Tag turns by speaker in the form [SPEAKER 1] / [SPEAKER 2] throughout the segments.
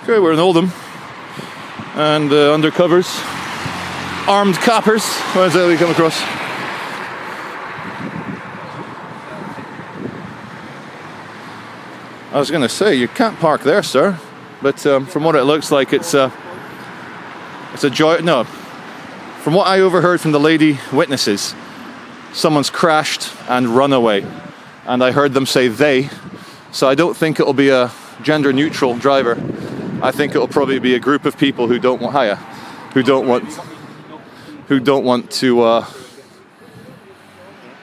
[SPEAKER 1] Okay, we're in Oldham. And undercovers. Armed coppers. What is that we come across? I was going to say, you can't park there, sir. But from what it looks like, it's a joy. No. From what I overheard from the lady witnesses, someone's crashed and run away. And I heard them say they. So I don't think it'll be a gender-neutral driver. I think it'll probably be a group of people who don't want to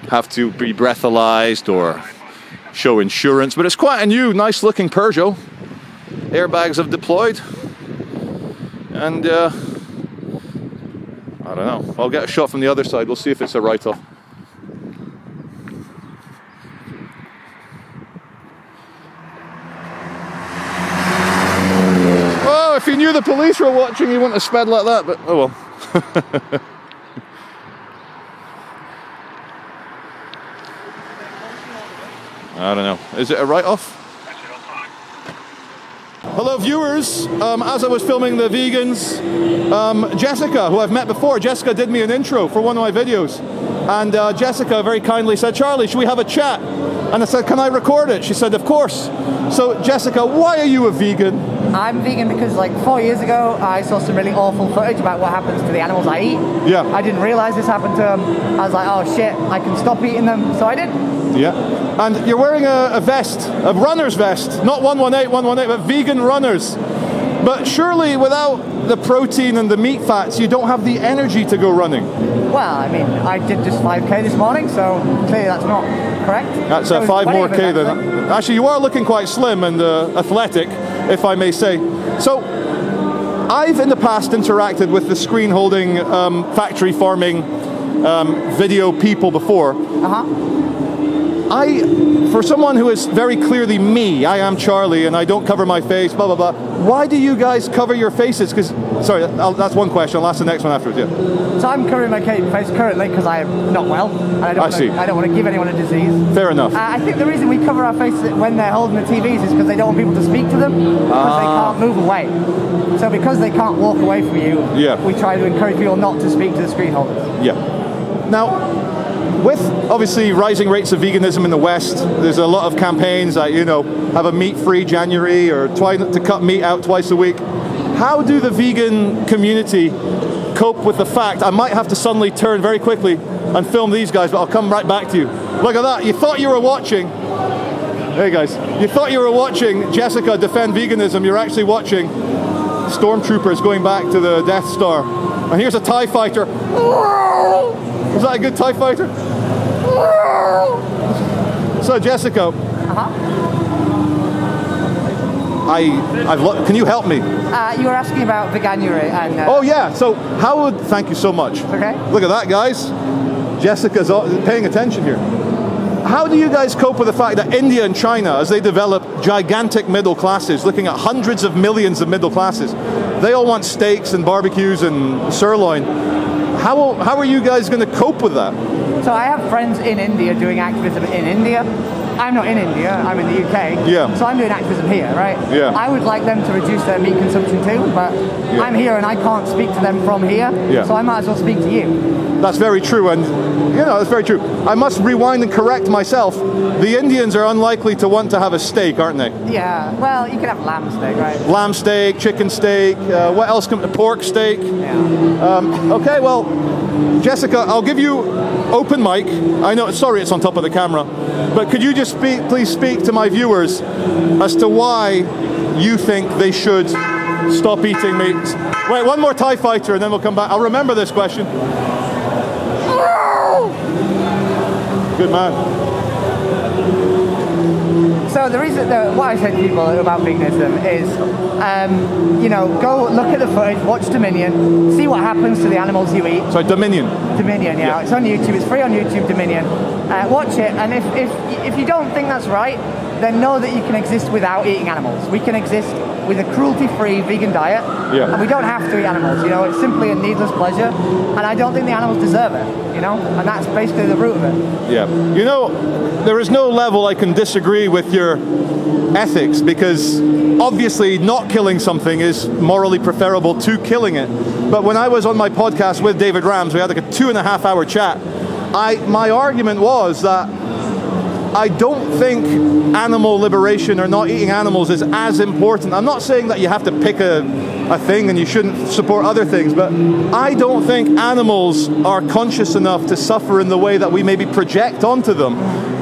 [SPEAKER 1] have to be breathalyzed or show insurance. But it's quite a new, nice-looking Peugeot. Airbags have deployed, and I don't know. I'll get a shot from the other side. We'll see if it's a write-off. Oh, if he knew the police were watching, he wouldn't have sped like that, but oh well. I don't know. Is it a write-off? Hello viewers, as I was filming the vegans, Jessica, who I've met before, Jessica did me an intro for one of my videos. And Jessica very kindly said, Charlie, should we have a chat? And I said, can I record it? She said, of course. So Jessica, why are you a vegan?
[SPEAKER 2] I'm vegan because like 4 years ago, I saw some really awful footage about what happens to the animals I eat.
[SPEAKER 1] Yeah.
[SPEAKER 2] I didn't realize this happened to them. I was like, oh shit, I can stop eating them. So I did.
[SPEAKER 1] Yeah. And you're wearing a vest, a runner's vest, not 118, but vegan runners. But surely without the protein and the meat fats, you don't have the energy to go running.
[SPEAKER 2] Well, I mean, I did just 5k this morning, so clearly that's not correct.
[SPEAKER 1] That's a 5 more K then. Actually, you are looking quite slim and athletic, if I may say. So, I've in the past interacted with the screen holding factory farming video people before. For someone who is very clearly me, I am Charlie and I don't cover my face, blah, blah, blah. Why do you guys cover your faces? Because, sorry, that's one question. I'll ask the next one afterwards, yeah.
[SPEAKER 2] So I'm covering my face currently because I'm not well. And I don't want to give anyone a disease.
[SPEAKER 1] Fair enough.
[SPEAKER 2] I think the reason we cover our faces when they're holding the TVs is because they don't want people to speak to them because they can't move away. So because they can't walk away from you, we try to encourage people not to speak to the screen holders.
[SPEAKER 1] Yeah. Now, with obviously rising rates of veganism in the West, there's a lot of campaigns that, you know, have a meat-free January or to cut meat out twice a week. How do the vegan community cope with the fact, I might have to suddenly turn very quickly and film these guys, but I'll come right back to you. Look at that, you thought you were watching, hey guys, you thought you were watching Jessica defend veganism, you're actually watching stormtroopers going back to the Death Star. And here's a TIE fighter. Is that a good TIE fighter? So Jessica, can you help me?
[SPEAKER 2] You were asking about veganuary and...
[SPEAKER 1] oh yeah, so how would... Thank you so much.
[SPEAKER 2] Okay.
[SPEAKER 1] Look at that, guys. Jessica's paying attention here. How do you guys cope with the fact that India and China, as they develop gigantic middle classes, looking at hundreds of millions of middle classes, they all want steaks and barbecues and sirloin. How are you guys going to cope with that?
[SPEAKER 2] So I have friends in India doing activism in India. I'm not in India, I'm in the UK.
[SPEAKER 1] Yeah.
[SPEAKER 2] So I'm doing activism here, right?
[SPEAKER 1] Yeah.
[SPEAKER 2] I would like them to reduce their meat consumption too, but I'm here and I can't speak to them from here. Yeah. So I might as well speak to you.
[SPEAKER 1] That's very true, and you know, that's very true. I must rewind and correct myself. The Indians are unlikely to want to have a steak, aren't they?
[SPEAKER 2] Yeah, well, you can have lamb steak, right?
[SPEAKER 1] Lamb steak, chicken steak, what else? Pork steak.
[SPEAKER 2] Yeah.
[SPEAKER 1] Okay, well, Jessica, I'll give you open mic. I know, sorry it's on top of the camera, but could you just please speak to my viewers as to why you think they should stop eating meat? Wait, one more TIE fighter and then we'll come back. I'll remember this question. Good man.
[SPEAKER 2] So the reason what I say to people about veganism is, you know, go look at the footage, watch Dominion, see what happens to the animals you eat.
[SPEAKER 1] Sorry, Dominion.
[SPEAKER 2] Dominion, yeah. It's on YouTube. It's free on YouTube, Dominion. Watch it, and if you don't think that's right, then know that you can exist without eating animals. We can exist with a cruelty-free vegan diet, and we don't have to eat animals. You know, it's simply a needless pleasure, and I don't think the animals deserve it. You know, and that's basically the root of it.
[SPEAKER 1] Yeah. You know, there is no level I can disagree with your ethics, because obviously not killing something is morally preferable to killing it. But when I was on my podcast with David Rams, we had like a 2.5-hour chat. My argument was that I don't think animal liberation or not eating animals is as important. I'm not saying that you have to pick a thing and you shouldn't support other things, but I don't think animals are conscious enough to suffer in the way that we maybe project onto them.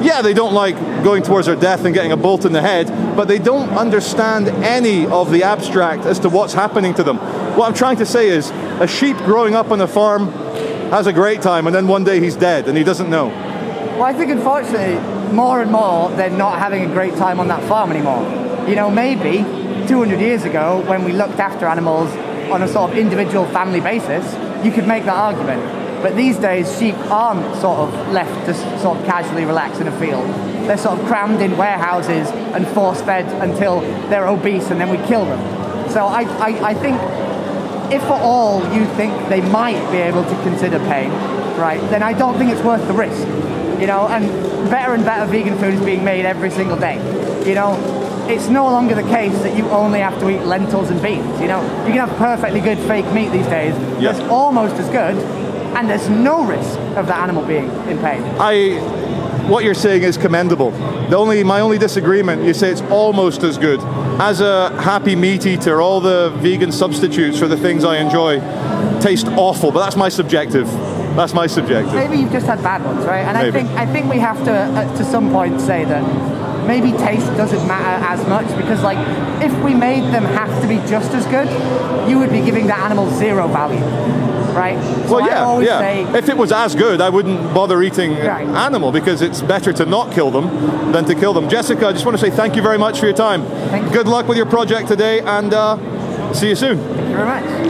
[SPEAKER 1] Yeah, they don't like going towards their death and getting a bolt in the head, but they don't understand any of the abstract as to what's happening to them. What I'm trying to say is, a sheep growing up on a farm has a great time, and then one day he's dead and he doesn't know.
[SPEAKER 2] Well, I think unfortunately, more and more, they're not having a great time on that farm anymore. You know, maybe 200 years ago, when we looked after animals on a sort of individual family basis, you could make that argument. But these days, sheep aren't sort of left to sort of casually relax in a field. They're sort of crammed in warehouses and force-fed until they're obese, and then we kill them. So I think if for all you think they might be able to consider pain, right, then I don't think it's worth the risk. You know, and better vegan food is being made every single day. You know, it's no longer the case that you only have to eat lentils and beans. You know, you can have perfectly good fake meat these days that's almost as good, and there's no risk of the animal being in pain.
[SPEAKER 1] What you're saying is commendable. My only disagreement, you say it's almost as good. As a happy meat eater, all the vegan substitutes for the things I enjoy taste awful, but that's my subjective. That's my subjective.
[SPEAKER 2] Maybe you've just had bad ones, right? And I think we have to some point say that maybe taste doesn't matter as much, because like if we made them have to be just as good, you would be giving the animal zero value, right? So
[SPEAKER 1] well, yeah.
[SPEAKER 2] Say,
[SPEAKER 1] if it was as good, I wouldn't bother eating animal, because it's better to not kill them than to kill them. Jessica, I just want to say thank you very much for your time.
[SPEAKER 2] Thank you.
[SPEAKER 1] Good luck with your project today, and see you soon.
[SPEAKER 2] Thank you very much.